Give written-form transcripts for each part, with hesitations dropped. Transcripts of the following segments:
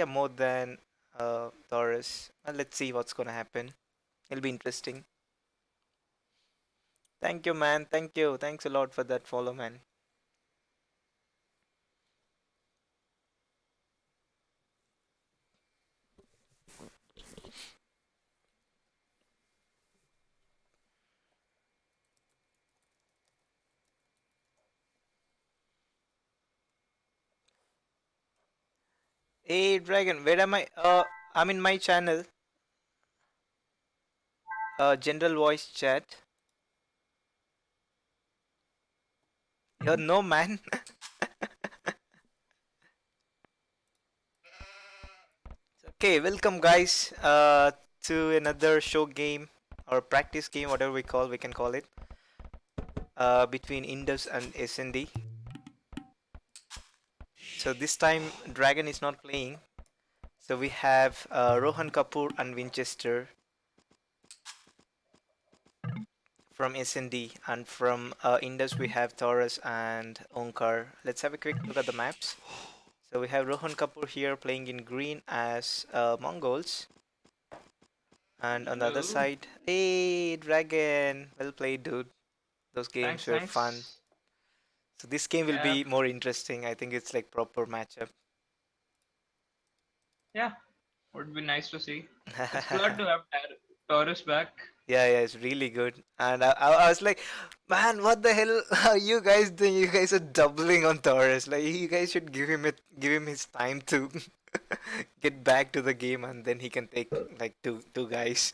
Yeah, more than Taurus. Let's see what's gonna happen. It'll be interesting. Thank you, man. Thank you. Thanks a lot for that follow, man. Hey, Dragon, where am I? I'm in my channel. General voice chat. No, man. Okay, welcome, guys. To another show game or practice game, whatever we can call it. Between InDuS and SND. So this time, Dragon is not playing. So we have Rohankapoor and Winchester from SND, and from InDuS we have Taurus and Onkar. Let's have a quick look at the maps. So we have Rohankapoor here playing in green as Mongols, and on the other Hello. side, hey Dragon, well played, dude. Those games Thanks, were fun. thanks. So this game will Yeah, be more interesting. I think it's like proper matchup. yeah. Would be nice to see. It's glad to have Taurus back. Yeah, yeah, it's really good. And I was like, man, what the hell are you guys doing? You guys are doubling on Taurus. Like, you guys should give him his time to get back to the game, and then he can take like two guys.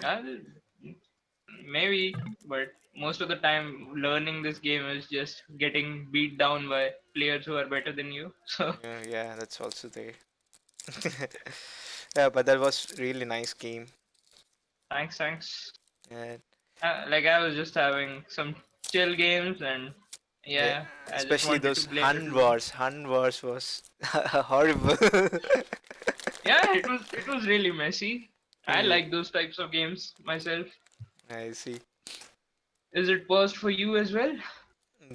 Uh, Maybe, but most of the time, learning this game is just getting beat down by players who are better than you. So, Yeah, yeah, that's also there. Yeah, but that was really nice game. thanks, thanks. Yeah, Like, I was just having some chill games, and yeah, yeah, I just especially wanted to those play a Hun little bit. Wars. Hun Wars was horrible. Yeah, it was really messy. I Yeah, like those types of games myself. I see. Is it paused for you as well?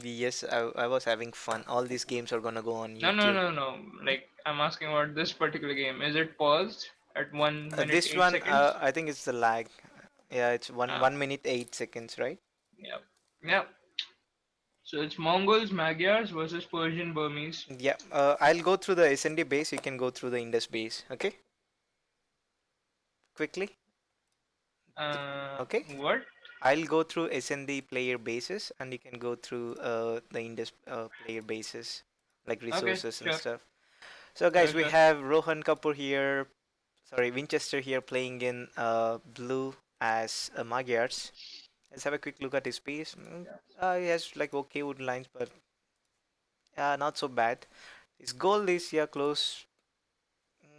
Yes, I was having fun. All these games are gonna go on No, no, YouTube. no, no. Like, I'm asking about this particular game. Is it paused at 1 minute This eight one, seconds? I think it's the lag. Yeah, it's Ah, 1 minute 8 seconds, right? yeah, yeah. So it's Mongols, Magyars versus Persian Burmese. Yeah. I'll go through the SND base. You can go through the Indus base. Okay, quickly. Okay. What? I'll go through SND player bases, and you can go through the Indus player bases, like Okay, resources and sure, stuff. So, guys, sure, we sure. have Rohan Kapoor here. Sorry, Winchester here playing in blue as Magyars. Let's have a quick look at his piece. He has like okay wood lines, but not so bad. His goal is yeah close,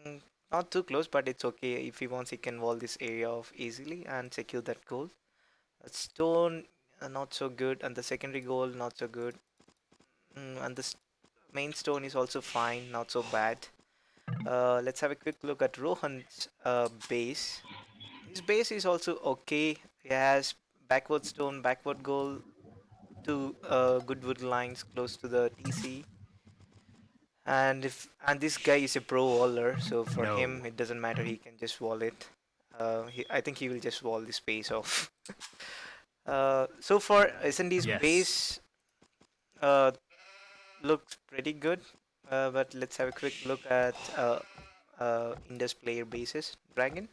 mm, not too close, but it's okay. If he wants, he can wall this area off easily and secure that goal. Stone not so good, and the secondary goal not so good. And the main stone is also fine, not so bad. Let's have a quick look at Rohan's base. His base is also okay. He has backward stone, backward goal, two good wood lines close to the TC. And this guy is a pro waller, so for him No. it doesn't matter. He can just wall it. I think he will just wall the space off. So far, SND's Yes. base looks pretty good. But let's have a quick look at Indus player bases. Dragon.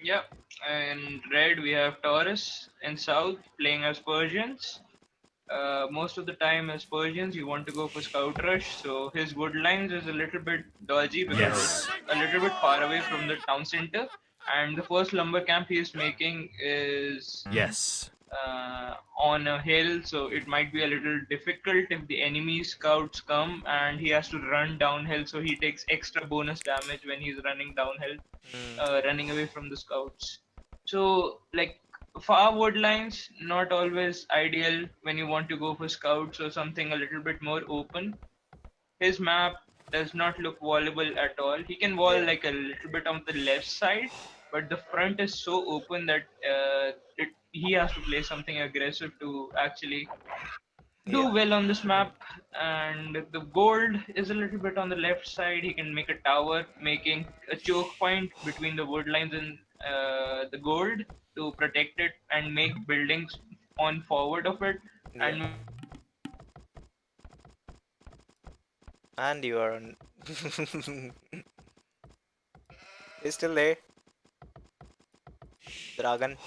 Yeah. In red, we have Taurus. In south, playing as Persians. Most of the time, as Persians, you want to go for Scout Rush, so his wood lines is a little bit dodgy because Yes. it's a little bit far away from the town center. And the first lumber camp he is making is Yes. on a hill, so it might be a little difficult if the enemy scouts come and he has to run downhill, so he takes extra bonus damage when he's running downhill, Mm, running away from the scouts. So, like, far wood lines, not always ideal when you want to go for scouts or something a little bit more open. His map does not look wallable at all. He can wall yeah. like a little bit on the left side, but the front is so open that he has to play something aggressive to actually do Yeah. well on this map. And the gold is a little bit on the left side. He can make a tower, making a choke point between the wood lines and the gold to protect it and make buildings on forward of it. Yeah. And when he gets the gold, he can make a tower on the right And you side are of on. it. And He's still there, Dragon.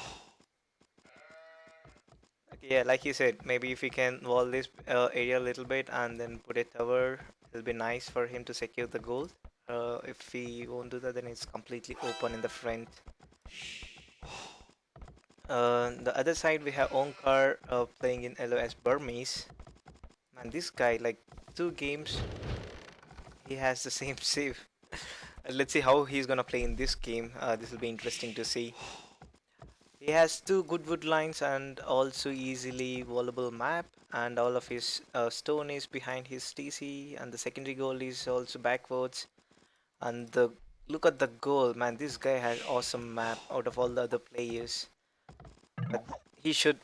Okay, yeah, like you said, maybe if we can wall this area a little bit and then put a tower, it'll be nice for him to secure the gold. If we won't do that, then it's completely open in the front. The other side, we have Onkar playing in yellow as Burmese. Man, this guy, like 2 games, he has the same save. Let's see how he's gonna play in this game. This will be interesting to see. He has 2 good wood lines and also easily wallable map, and all of his stone is behind his TC, and the secondary goal is also backwards. And the look at the goal, man! This guy has awesome map out of all the other players. But he should.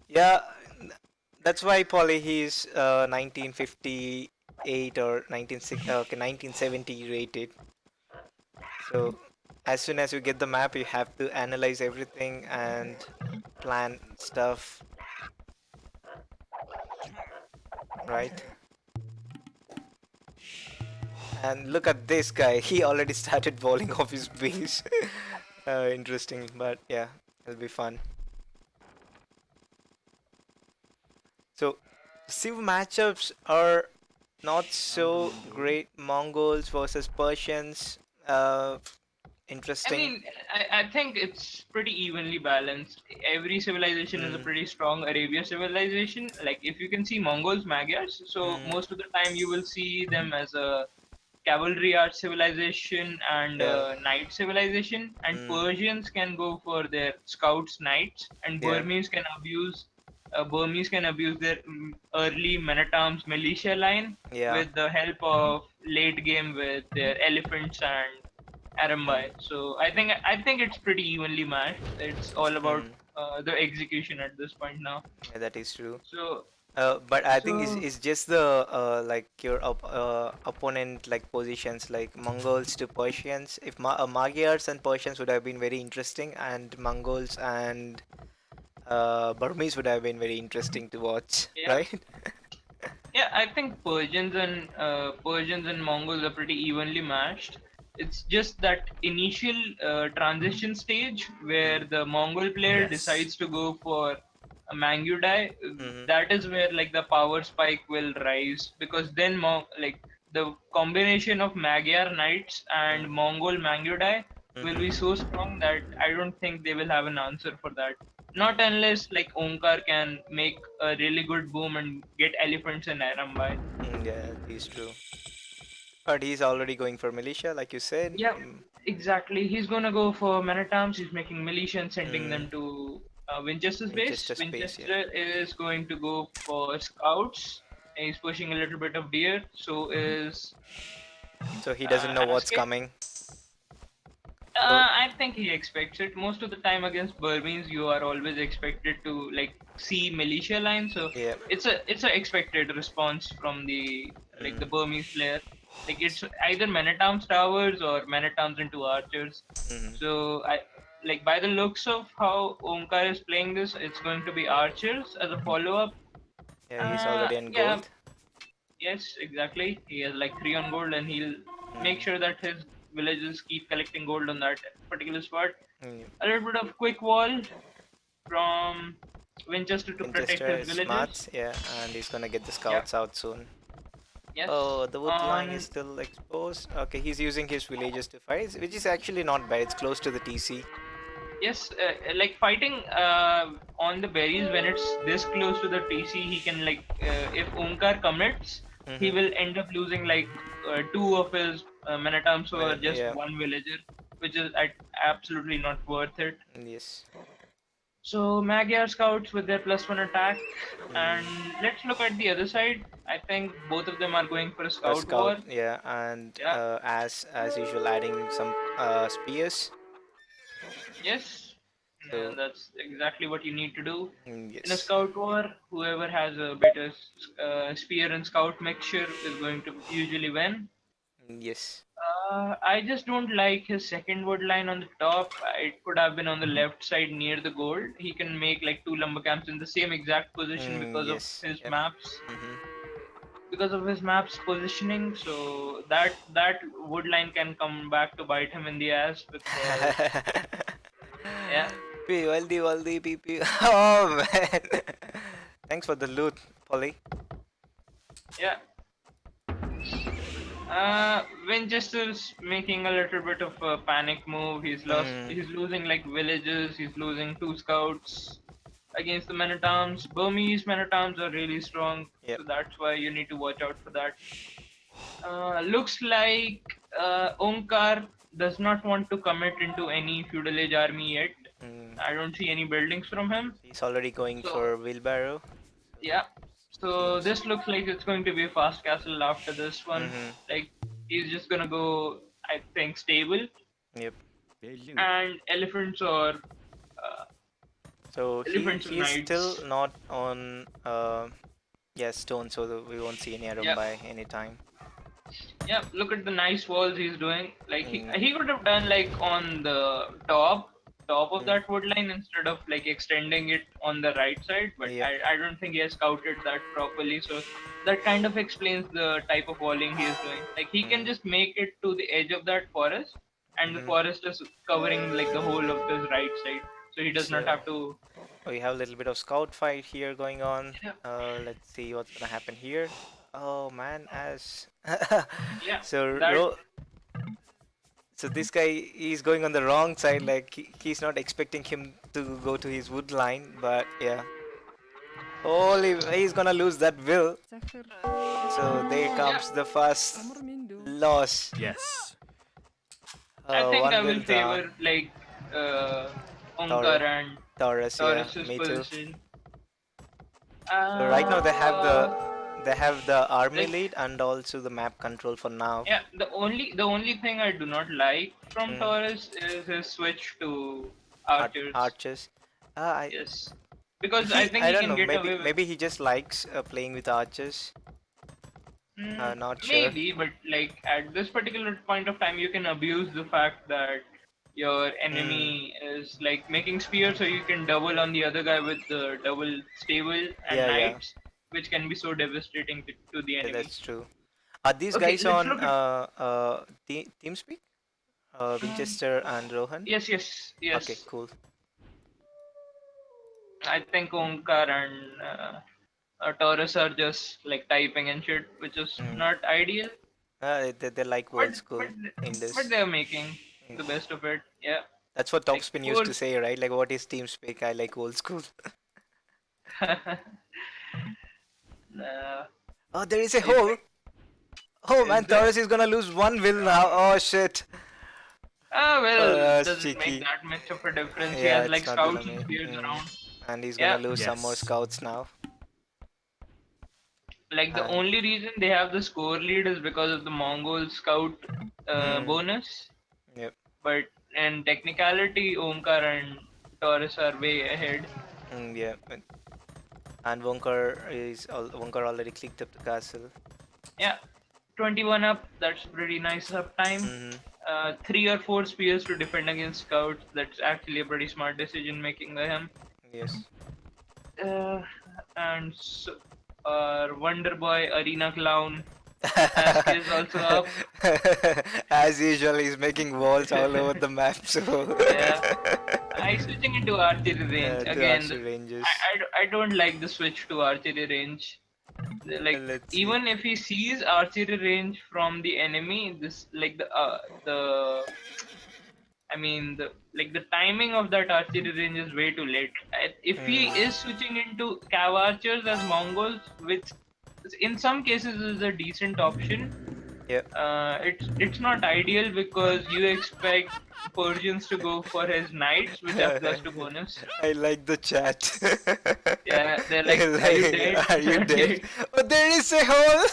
Yeah, that's why Polly he's 1958 or 1970 rated. So as soon as you get the map, you have to analyze everything and plan stuff, right? And look at this guy. He already started balling off his base. Interesting, but yeah, it'll be fun. So, Civ matchups are not so great. Mongols versus Persians. I Interesting. mean, I think it's pretty evenly balanced. Every civilization is a Mm, pretty strong Arabia civilization. Like if you can see Mongols, Magyars, so mm, most of the time you will see them as a cavalry art civilization and yeah. knight civilization. And Mm, Persians can go for their scouts, knights, and yeah. Burmese can abuse their early men at arms militia line Yeah. with the help of late game with their elephants and Mm, Arambai. So I think it's pretty evenly matched. It's all about mm. the execution at this point now. Yeah, that is true. So But I think so it's just the like your opponent like positions like Mongols to Persians. If Magyars and Persians would have been very interesting, and Mongols and Burmese would have been very interesting to watch, yeah, right? yeah, I think Persians and Mongols are pretty evenly matched. It's just that initial transition stage where Mm. the Mongol player Yes. decides to go for a Mangudai. Mm-hmm. That is where like the power spike will rise because then like the combination of Magyar knights and Mongol Mangudai will be Mm-hmm. so strong that I don't think they will have an answer for that. Not unless like Onkar can make a really good boom and get elephants in Arambai. Yeah, that is true. But he's already going for militia, like you said. Yeah, exactly. He's gonna go for men at arms. He's making militia and sending Mm, them to Winchester's base. Winchester space, yeah. Winchester is going to go for scouts. He's pushing a little bit of deer. So is So he doesn't know what's Aske. coming. So I think he expects it. Most of the time against Burmese, you are always expected to like see militia lines. So yeah. it's a expected response from the Mm, Burmese player. Like it's either men at arms towers or men at arms into archers. mm, So I like by the looks of how Omkar is playing this, it's going to be archers as a follow up. yeah, he's already on Yeah, gold. yes, exactly. He has like 3 on gold, and he'll make Mm, sure that his villagers keep collecting gold on that particular spot. mm. A little bit of quick wall from Winchester to protect Winchester his is villagers. smart, yeah, and he's gonna get the Yeah, scouts out soon. yes. Oh, the wood line is still exposed. Okay, he's using his villages to fight, which is actually not bad. It's close to the TC. Yes, like fighting on the berries when it's this close to the TC, he can like if Omkar commits, he Mm-hmm. will end up losing like two of his men at arms for Well, just yeah, one villager, which is absolutely not worth it. yes. So Magyar scouts with their +1 attack, and Mm. let's look at the other side. I think both of them are going for a For scout scout, war. yeah, and Yeah, as usual, adding some spears. yes. And So that's exactly what you need to do. In a yes, scout war, whoever has a better spear and scout mixture is going to usually win. yes. I just don't like his second wood line on the top. It could have been on the left side near the gold. He can make like two lumber camps in the same exact position Yes. Yep. Mm-hmm. because of his map's positioning. So that wood line can come back to bite him in the ass because yeah, Waldi, PP. Oh man. Thanks for the loot, Polly. yeah. Winchester's making a little bit of a panic move. Mm, He's losing like villages. He's losing two scouts against the men at arms. Burmese men at arms are really strong, yep. so that's why you need to watch out for that. Looks like Onkar does not want to commit into any feudal age army yet. Mm. I don't see any buildings from him. He's already going So for wheelbarrow. So yeah. So seems. this looks like it's going to be a fast castle after this one. Mm-hmm. Like he's just gonna go, I think, stable Yep. and So elephants or he is still knights. not on yeah, stone, so we won't see any Arum Yeah, by any time. yeah. Look at the nice walls he's doing. Like Mm, he could have done like on the top of mm, that wood line instead of like extending it on the right side. But yep. I don't think he has scouted that properly. So that kind of explains the type of walling he is doing. Like he can Mm, just make it to the edge of that forest, and the mm-hmm. forest is covering like the whole of his right side. So he does not So have to. we have a little bit of scout fight here going on. Yeah, Let's see what's gonna happen here. Oh man, as yeah. so That so this guy he's going on the wrong side. Like he's not expecting him to go to his wood line, but yeah. Holy, he's gonna lose that will. So there yeah. comes the first loss. Yes. I think I One will will down. favor like uh, Onkar Taurus, and Taurus, yeah, Taurus's me too. position. So right now Uh, they have the army like lead and also the map control for now. yeah, the only thing I do not like from Mm, Taurus is his switch to archers. archers. I Yes, because I he think I he don't can know. get Maybe away with. maybe he just likes playing with archers. Not sure. Maybe, but like at this particular point of time, you can abuse the fact that your Mm, enemy is like making spears, so you can double on the other guy with the double stable and yeah, yeah, knights, which can be so devastating to the yeah. enemy. That's true. Are these Okay, guys let's on look at. TeamSpeak? Winchester and Rohan? Yes, yes, Okay, yes. cool. I think Onkar and Taurus are just like typing and shit, which is Mm. not ideal. They're like But old but school in but this. they're making Mm. the best of it. Yeah, That's what like Topspin used poor. to say, right? Like, what is TeamSpeak? I like old school. uh, Oh, there is a is hole. Oh man, is there? Taurus is gonna lose one will now. Oh shit. Ah, Oh, well, it that's doesn't make cheeky. that much of a difference. He Yeah, has it's like not gonna scouts and make. spears around. And he's gonna Yeah, lose some more Yes. scouts now. like the And only reason they have the score lead is because of the Mongol scout mm, bonus. yep. But in technicality, Omkar and Taurus are way ahead. Yeah. And Wonkar already clicked up the castle. Yeah, 21 up. That's pretty nice uptime. Mm-hmm. 3 or 4 spears to defend against scouts. That's actually a pretty smart decision making by him. Yes. Uh, and so, our Wonder Boy Arena Clown Ask is also up. As usual, he's making walls all over the map. So Yeah, I switching into archery range to again. archery ranges. I don't like the switch to archery range. Like Let's see. even if he sees archery range from the enemy, this like the I mean the like the timing of that archery range is way too late. If he Mm, is switching into cav archers as Mongols, which in some cases is a decent option, yeah. it's not ideal because you expect Persians to go for his knights, which have +2 bonus. I like the chat. Yeah, they're like, "Are you dead? Are you dead? Dead." Oh, there is a hole.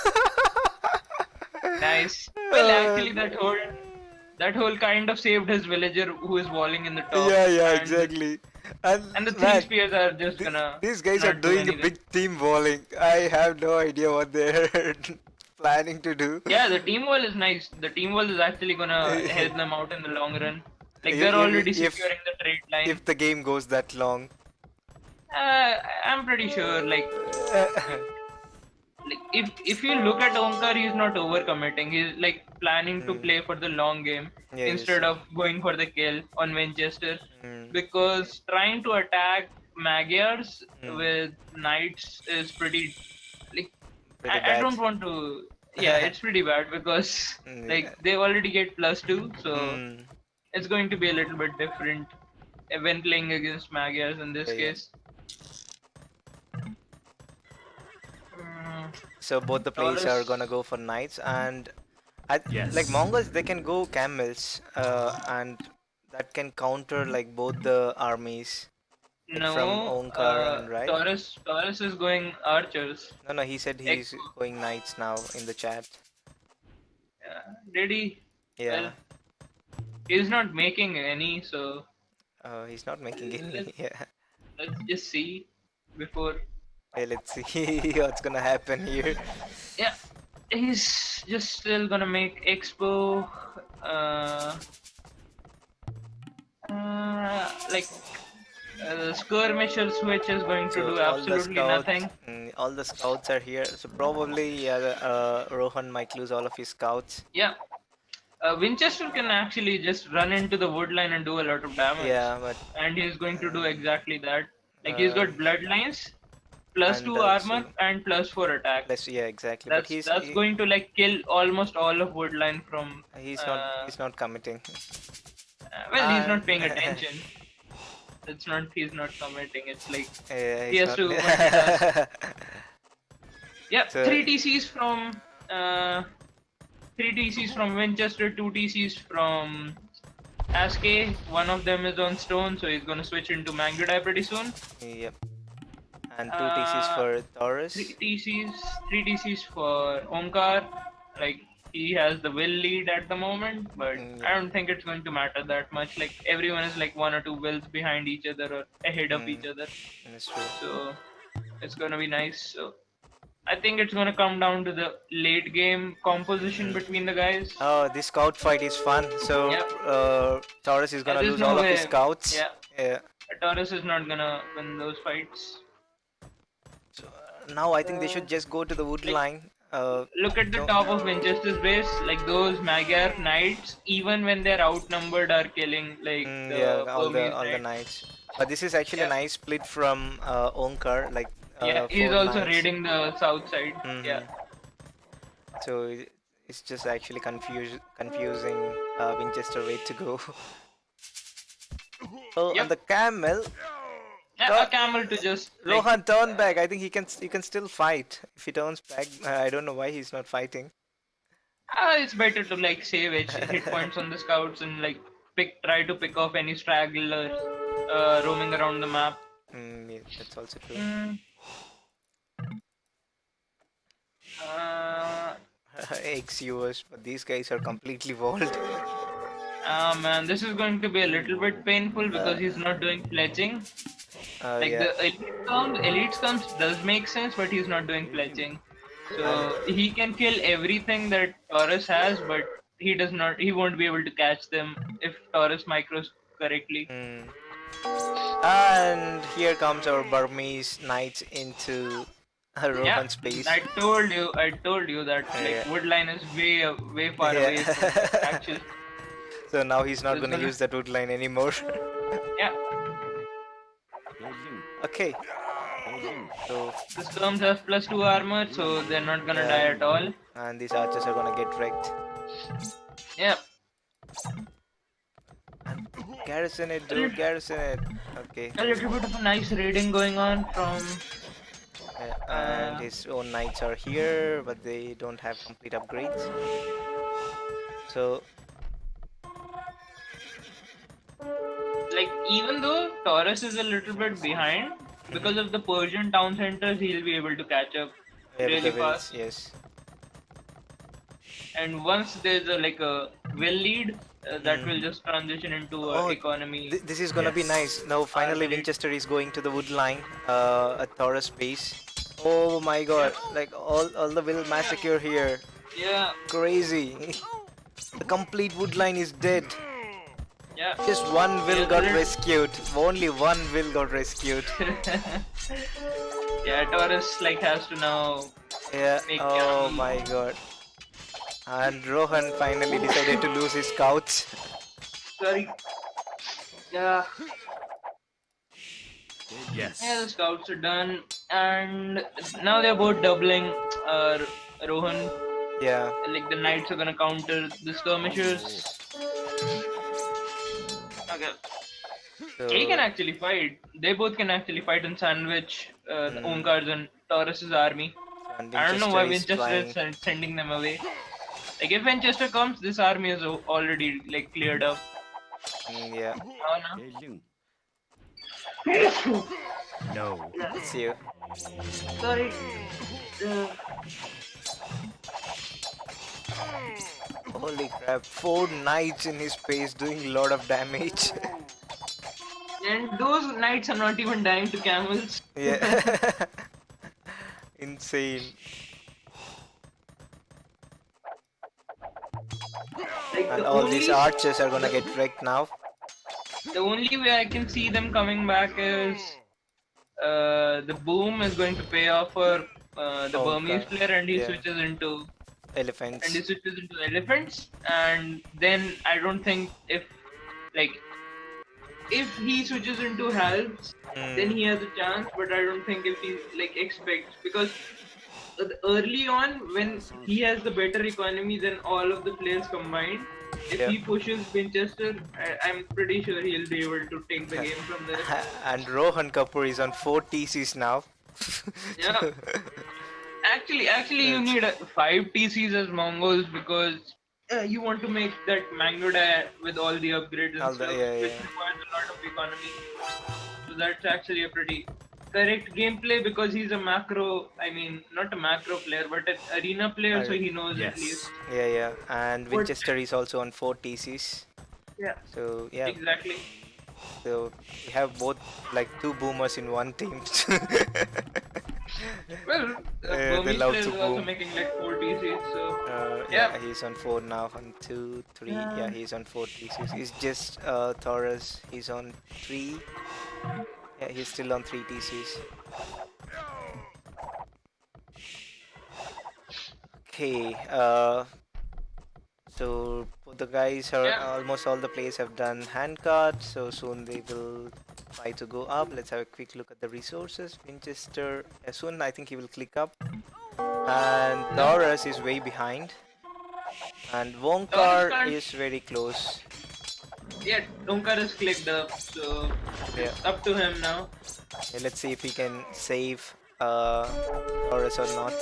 Nice. Well, actually, that whole that whole kind of saved his villager who is walling in the top, Yeah, yeah, and exactly. And the three man, spears are just gonna these guys are not do doing a anything. big team bowling. I have no idea what they're planning to do. Yeah, the team wall is nice. The team wall is actually gonna help them out in the long run. Like they're if, already if securing the trade line. if the game goes that long. I'm pretty sure. Like if you look at Onkar, he's not overcommitting. He's like planning to Mm, play for the long game yeah, yes. instead of going for the kill on Winchester. Mm, Because trying to attack Magyars mm, with knights is pretty like pretty I bad. don't want to. Yeah, it's pretty bad because Mm, like they already get +2, so mm, it's going to be a little bit different when playing against Magyars in yeah, this yeah. case. Mm, So both the players are gonna Taurus, go for knights, and like Yes. Mongols, they can go camels, and that can counter like both the armies, like from no, Onkar and right. Taurus is going archers. No, no, he said he's Expo. going knights now in the chat. Did he? Well, Yeah, he's not making any, so he's not making let's any. Yeah, let's just see before. yeah, let's see what's gonna happen here. Yeah, he's just still gonna make Expo. Uh, like the skirmisher switch is going to So do absolutely nothing. all the scouts are here. So probably, yeah, Rohan might lose all of his scouts. Yeah, Winchester can actually just run into the wood line and do a lot of damage, Yeah, but and he's going to do exactly that. Like he's got um, bloodlines, and +2 armor, also and +4 attack. less. Yeah, exactly. But That's going to like kill almost all of woodline from. he's not committing. Well, he's And not paying attention. It's not he's not committing. It's like he he's has not. to multitask. Yeah, So three TCs from uh, three TCs from Winchester, two TCs from Aske. One of them is on stone, so he's gonna switch into Mangudai pretty soon. yep, and two TCs Uh, for Taurus. three TCs for Onkar. Like he has the will lead at the moment, but Mm, I yep. don't think it's going to matter that much. Like everyone is like one or two wills behind each other or ahead of Mm, each other, that's true. so it's gonna be nice. So I think it's gonna come down to the late game composition Mm. between the guys. Oh, this scout fight is fun. So Yep. Taurus is gonna There's lose no all of his way. scouts. Yeah, Yeah. Taurus is not gonna win those fights. So now I think they should just go to the wood Like line. look at the Don't. top of Winchester's base, like those Magyar knights, even when they're outnumbered, are killing like Yeah, the Burmese all the knights. knights. But this is actually a Yeah, nice split from Onkar, like yeah, he's four also knights. raiding the south side. Yeah, Hmm. So it's just actually confusing Winchester way to go. Oh, on yep. the camel, Yeah, a camel to just like Rohan turn back. I think he can still fight if he turns back. I don't know why he's not fighting. it's better to like save hit points on the scouts and like try to pick off any stragglers roaming around the map. Yeah, that's also true. Mm, uh, Ex-US, but these guys are completely walled. man, this is going to be a little bit painful because he's not doing pledging. Like Yeah. the elite comes does make sense, but he's not doing pledging. So he can kill everything that Taurus has, but he does not. He won't be able to catch them if Taurus micros correctly. Mm. And here comes our Burmese knights into Yeah, Rohan's base. I told you that like Yeah. woodline is way far away from Yeah. actual. So now he's not It's gonna gonna, use that wood line anymore. yeah, Okay. So the storms have +2 armor, so they're not gonna die yeah, at all. and these archers are gonna get wrecked. Yeah, And garrison it, dude, garrison it. Okay. a little bit of a nice raiding going on from. And his own knights are here, but they don't have complete upgrades. So Like even though Taurus is a little bit behind, because of the Persian town centers, he'll be able to catch up yeah, with really the wills, fast. yes. And once there's a will lead, that will just transition into Oh, economy. this is gonna be nice. Now finally Army. Winchester is going to the wood line, at Taurus base. Oh my god, Yep. like all the will massacre here. Yeah. Crazy. The complete wood line is dead. Yeah. Just one will Yeah. got rescued. Only one will got rescued. Yeah. Taurus like has to now Yeah, make oh camel. my god. And Rohan finally decided to lose his scouts. Sorry. Yeah. Yeah, the Yes. scouts are done, and now they're both doubling. Rohan, Yeah, like the knights are gonna counter the skirmishers. Okay, he can so actually fight. They both can actually fight and sandwich the mm, Onkar's and Taurus's army. and I don't know Winchester why is Winchester is flying. sending them away. Like if Winchester comes, this army is already like cleared up. Yeah, Oh Beijing. no. No. it's you. Sorry. Uh, Holy crap, 4 knights in his face doing a lot of damage. and those knights are not even dying to camels. Yeah. Insane. Like And all these archers are gonna get wrecked now. the only way I can see them coming back is the boom is going to pay off for the Burmese Onkar. player, and he Yeah. switches into Elephants. elephants, and then I don't think like if he switches into halves, then Mm, he has a chance. But I don't think if he like expects, because early on when he has the better economy than all of the players combined, if yeah. he pushes Winchester, I'm pretty sure he'll be able to take the game from there. And Rohankapoor is on 4 TCs now. Yeah. Actually, you It's- need 5 TCs as Mongols because you want to make that mango dye with all the upgrades and all the stuff, yeah which yeah. requires a lot of economy. So that's actually a pretty correct gameplay because he's a macro. I mean, not a macro player, but an arena player, so Are- he knows at Yes. least. Yeah, yeah. And What? Winchester is also on 4 TCs. Yeah, So yeah, exactly. so we have both like two boomers in one team. Well, They Burmese love players to are also boom. making like 4 TCs, so Yeah, yeah. he's on 4 now. 1, 2, 3. Yeah, Yeah. he's on 4 TCs. He's just Taurus. He's on 3. Yeah, he's still on 3 TCs. Okay. So the guys are Yeah. almost all the players have done hand cards. So soon they will try to go up. Let's have a quick look at the resources. Winchester. Soon I think he will click up. And No. Taurus is way behind. And Taurus Wonkar can't. is very close. Yeah, Onkar is clicked up, so Yeah. it's up to him now. Yeah, let's see if he can save Taurus or not.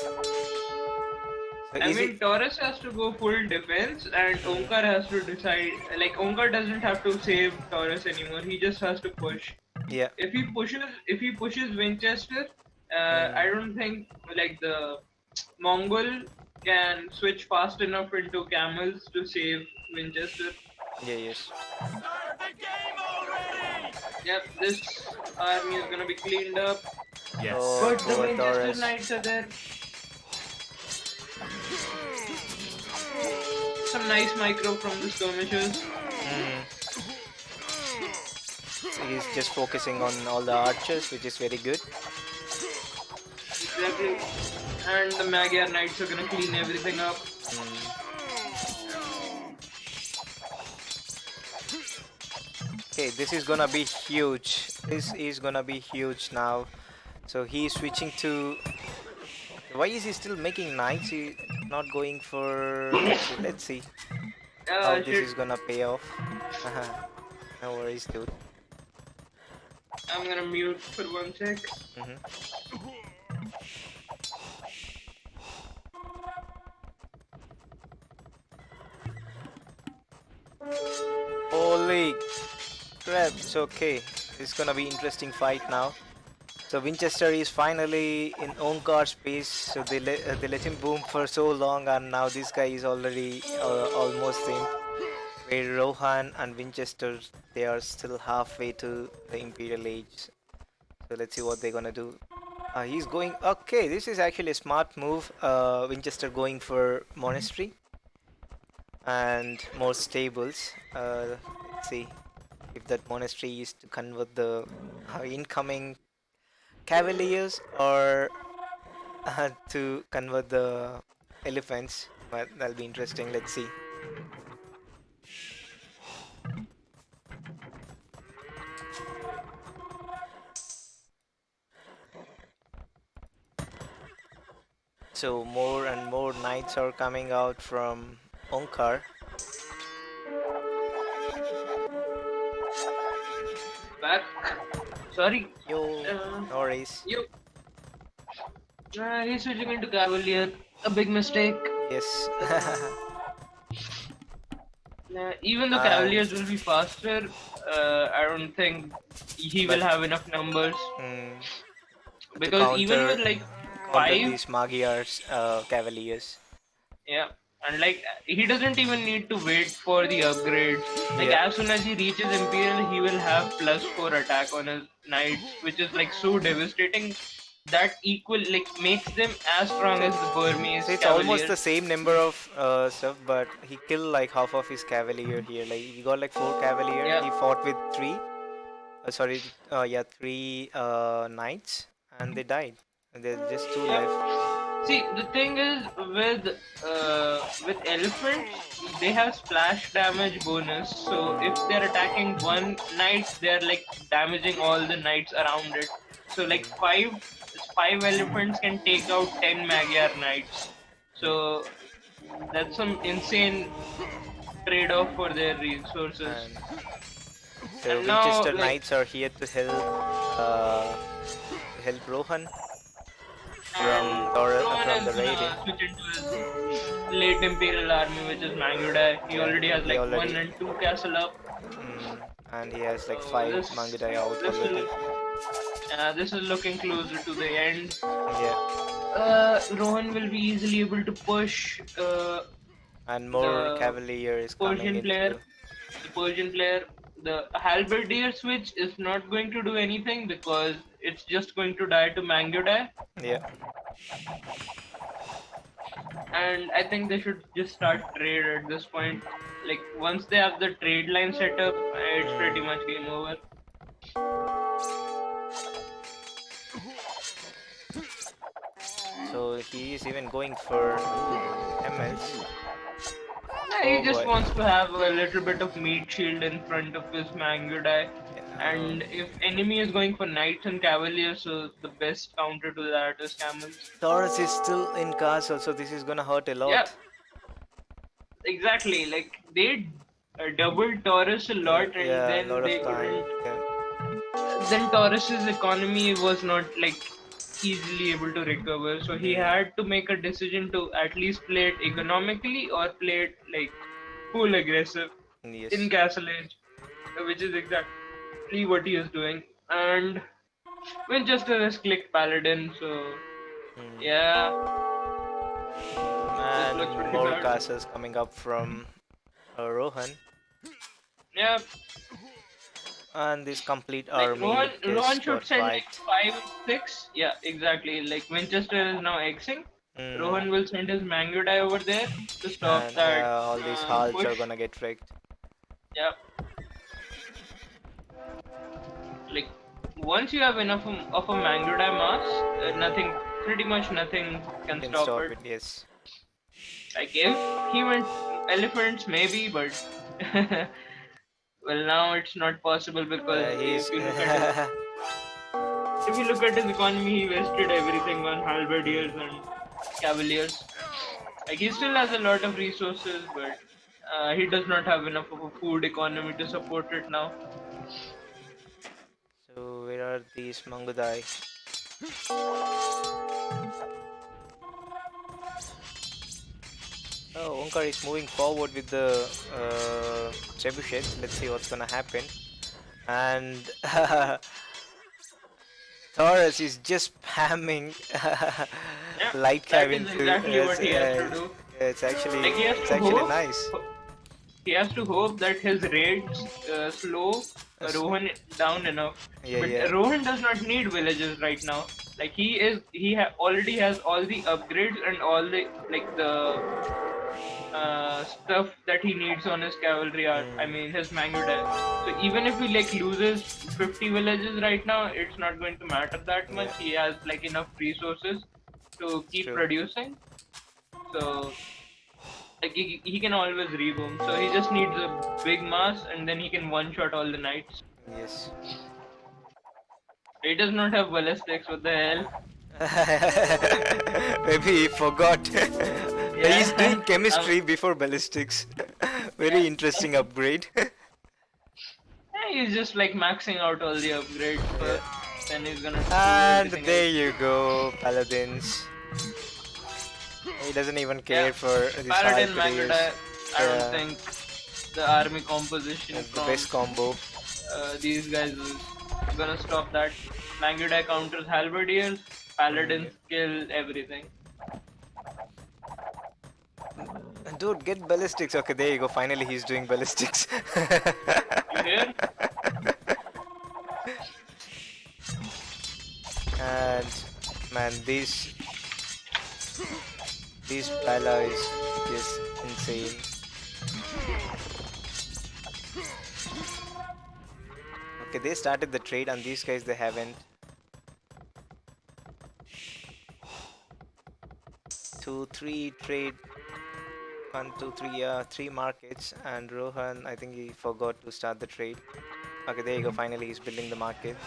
So I is mean, it? Taurus has to go full defense, and Mhm. Onkar has to decide. Like, Onkar doesn't have to save Taurus anymore. He just has to push. Yeah. If he pushes Winchester, I Mm. don't think like the Mongol can switch fast enough into camels to save Winchester. Yeah. Yes. Yep, this army is gonna be cleaned up. Yes. Oh, But the poor Winchester Taurus. Knights are there. Some nice micro from the skirmishers. Mm. So he's just focusing on all the archers, which is very good. Exactly. And the Magyar Knights are gonna clean everything up. Mm. Okay, this is gonna be huge. This is gonna be huge now. So he's switching to. Why is he still making knights? He not going for. Let's see how this Shit. is gonna pay off. No worries, dude. I'm gonna mute for 1 sec. Mhm. Holy crap! It's okay. It's gonna be interesting fight now. So Winchester is finally in Onkar space. So they let him boom for so long, and now this guy is already almost in. where Rohan and Winchester, they are still halfway to the Imperial Age. So let's see what they're gonna do. He's going. Okay, this is actually a smart move. Winchester going for monastery and more stables. Let's see if that monastery is to convert the incoming cavaliers or to convert the elephants. But that'll be interesting. Let's see. So more and more knights are coming out from Onkar. Back. Sorry. Yo, Uh, no worries. you. He's switching into Cavalier. A big mistake. Yes. Even though And Cavaliers will be faster, I don't think he will but have enough numbers. mm, to Because even with like counter 5, these Magyars cavaliers. yeah, and like he doesn't even need to wait for the upgrades. Like Yeah. as soon as he reaches Imperial, he will have +4 attack on his knights, which is like so devastating. That equal like makes them as strong as the Burmese So it's almost Cavaliers. the same number of stuff, but he killed like half of his cavalier here. Like he got like 4 cavalier. Yeah, He fought with three. Sorry, yeah, three knights, and they died. And there's just two yeah. left. See, the thing is with elephants, they have splash damage bonus. So if they're attacking one knight, they're like damaging all the knights around it. So like Mm, five elephants can take out 10 Magyar knights. mm. So that's some insane trade-off for their resources. And so And now Winchester like knights are here to help Rohan and from Rohan from is the raiding. gonna switch into his late Imperial army, which is Mangudai. He Yeah, already has he like one already and two castle up. and he has like So five Mangudai out this already. is this is looking closer to the end. Yeah, Rohan will be easily able to push and more the cavalier is coming Persian player. into. The Persian player. The halberdier switch is not going to do anything because it's just going to die to Mangudai. Yeah, And I think they should just start trade at this point. Like once they have the trade line set up, it's pretty much game over. so he is even going for MS. Yeah, Oh he just boy. wants to have a little bit of meat shield in front of his Mangudai. Yeah, And if enemy is going for knights and cavaliers, so the best counter to that is camels. Taurus is still in castle, so this is gonna hurt a Yeah, lot. exactly. Like they doubled Taurus a lot, and Yeah, a then lot of they time. couldn't. Yeah. Then Taurus's economy was not like easily able to recover, so he Mm, had to make a decision to at least play it economically or play it like full aggressive in yes. Castle Age, which is exactly what he is doing. And Winchester has clicked Paladin, so Mm. yeah, this looks And pretty more bad. castles coming up from Rohan. Yeah, And this complete like army Rohan just should got send like wiped. 5, 6. Yeah, exactly. Like Winchester is now Xing. Mm. Rohan will send his Mangudai over there to stop And that all these halts are push. gonna get wrecked. Yeah, like once you have enough of a Mangudai mass, nothing, pretty much nothing can Can stop stop it. it, yes. Like if he went elephants, maybe, but well, now it's not possible because He's if you look at his economy, he wasted everything on halberdiers and cavaliers. Like he still has a lot of resources, but he does not have enough of a food economy to support it now. So where are these Mangudai? Oh, Onkar is moving forward with the trebuchet. Let's see what's gonna happen. And Taurus is just spamming Yeah, light that cave is into. exactly what he has to do. It's Like he has it's to actually nice. He has to hope that his raids slow So, Rohan down enough. yeah, But yeah. Rohan does not need villages right now. Like already has all the upgrades and all the the stuff that he needs on his cavalry art. I Mm, mean his Manguda. So even if he like loses 50 villages right now, it's not going to matter that yeah, much. He has like enough resources to it's keep true. producing. So like he can always reboom. So he just needs a big mass and then he can one shot all the knights. Yes. He does not have ballistics. What the hell? Maybe he forgot. He's Yeah, doing chemistry before ballistics. Very interesting upgrade. he's just like maxing out all the upgrades Yeah. first. Then he's gonna do And everything else. there you go, paladins. He doesn't even Yeah, care for these high Paladin players. Magada. I don't Yeah, think the army composition the best from combo. these guys is gonna stop that. Magada counters halberdiers. Mm, Paladins kill everything. dude, get ballistics. Okay, there you go. Finally, he's doing ballistics. You hear? And man, these Pala is just insane. Okay, they started the trade, and these guys they haven't. 2, 3 trade. 1, 2, 3. Yeah, 3 markets. And Rohan, I think he forgot to start the trade. Okay, there you go. Finally, he's building the market.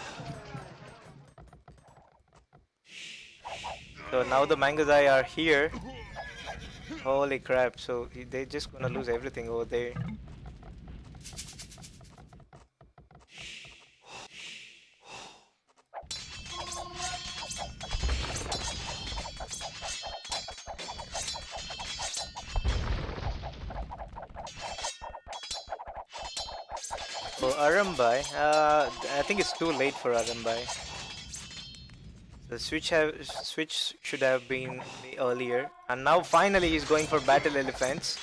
So now the Mangazai are here. Holy crap! So they're just gonna lose everything over there. Oh, Arambai. I think it's too late for Arambai. The switch should have been way earlier, and now finally he's going for battle elephants.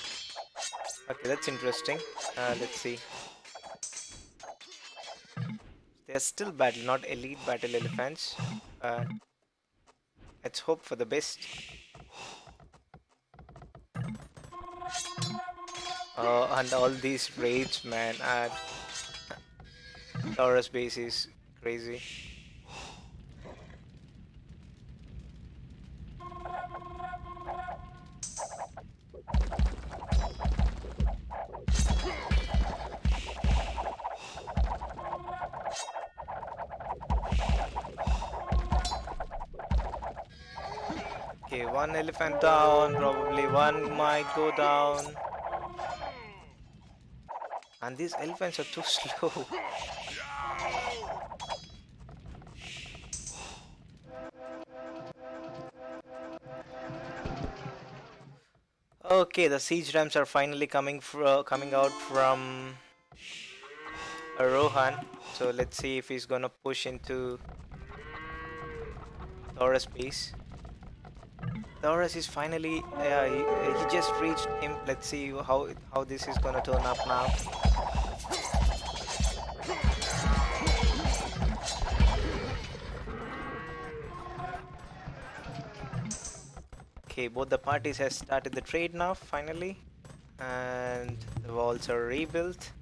Okay, that's interesting. Let's see. They're still battle, not elite battle elephants. Uh, let's hope for the best. And all these raids, man. Taurus base is crazy. Okay, one elephant down, probably one might go down. And these elephants are too slow. Okay, the siege rams are finally coming out from Rohan. So let's see if he's gonna push into Taurus base. Taurus is finally, yeah, he just reached him. Let's see how this is gonna turn up now. Okay, both the parties has started the trade now finally, and the walls are rebuilt.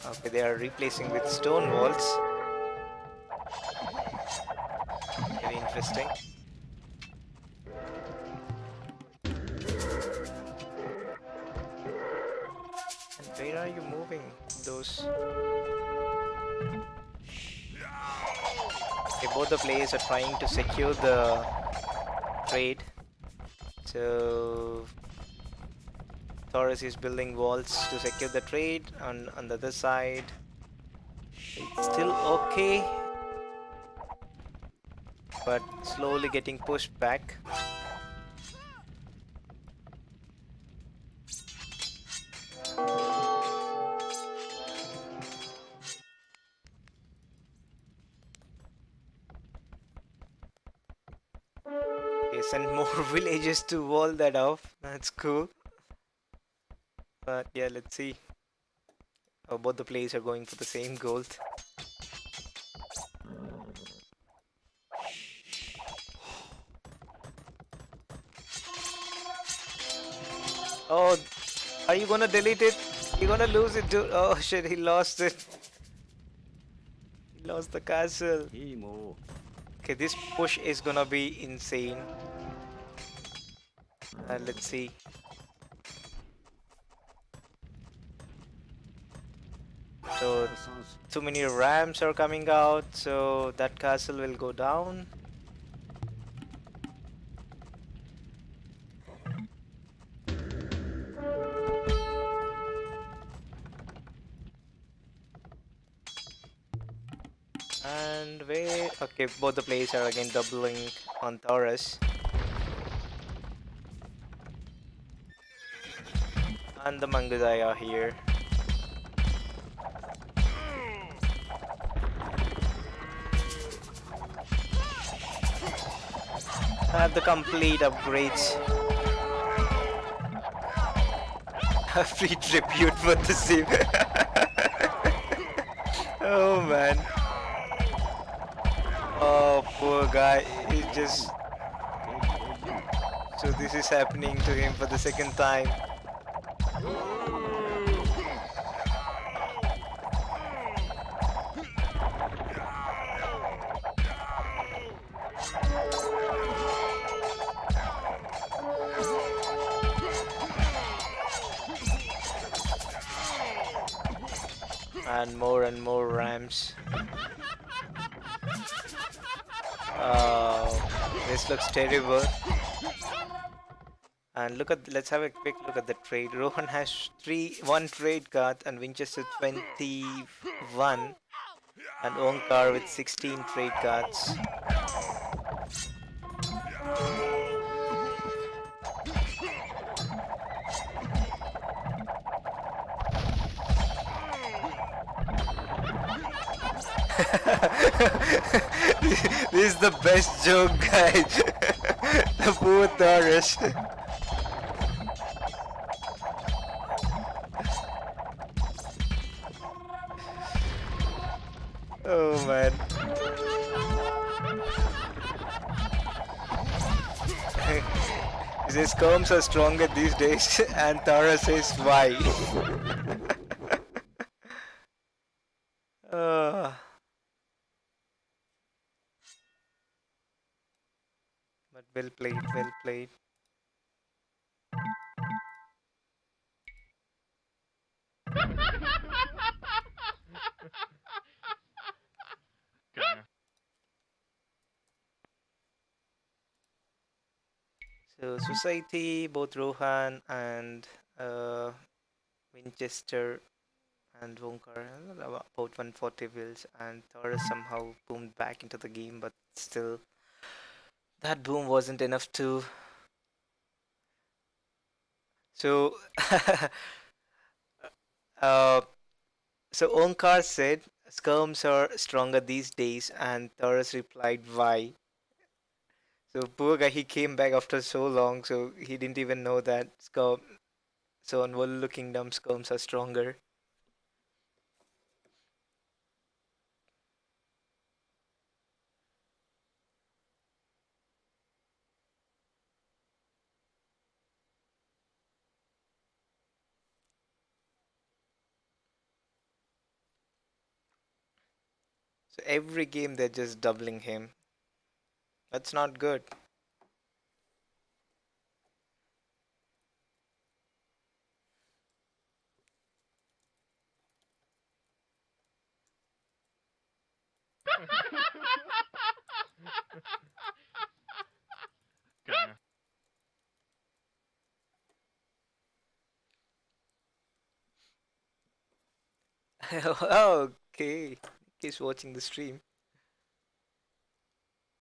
Okay, they are replacing with stone walls. Very interesting. And where are you moving those? Okay, both the players are trying to secure the trade. So Taurus is building walls to secure the trade. On the other side, it's still okay, but slowly getting pushed back. Okay, send more villagers to wall that off. That's cool. But yeah, let's see. Both the players are going for the same goal. Oh, are you gonna delete it? You're gonna lose it, dude. Oh shit, he lost it. He lost the castle. Okay, this push is gonna be insane. Let's see. So, too many rams are coming out, so that castle will go down. And wait, okay, both the players are again doubling on Taurus. And the Mangudai are here. Have the complete upgrades. Free tribute for the sim. Oh man. Oh, poor guy. He just. So this is happening to him for the second time. And more rams. This looks terrible. And look at, let's have a quick look at the trade. Rohan has one trade card and Winchester 21 and Onkar with 16 trade cards. This is the best joke, guys. The poor Taurus. Oh man. His comms are stronger these days, and Taurus says why. uh, but well played, well played. So society, both Rohan and Winchester and Onkar, about 140 wills, and Taurus somehow boomed back into the game, but still, that boom wasn't enough to. So, uh, so Onkar said, "Skirms are stronger these days," and Taurus replied, "Why?" So poor guy, he came back after so long, so he didn't even know that Skirm. So on World Kingdom, Skirms are stronger. So every game they're just doubling him. That's not good. Okay, he's watching the stream.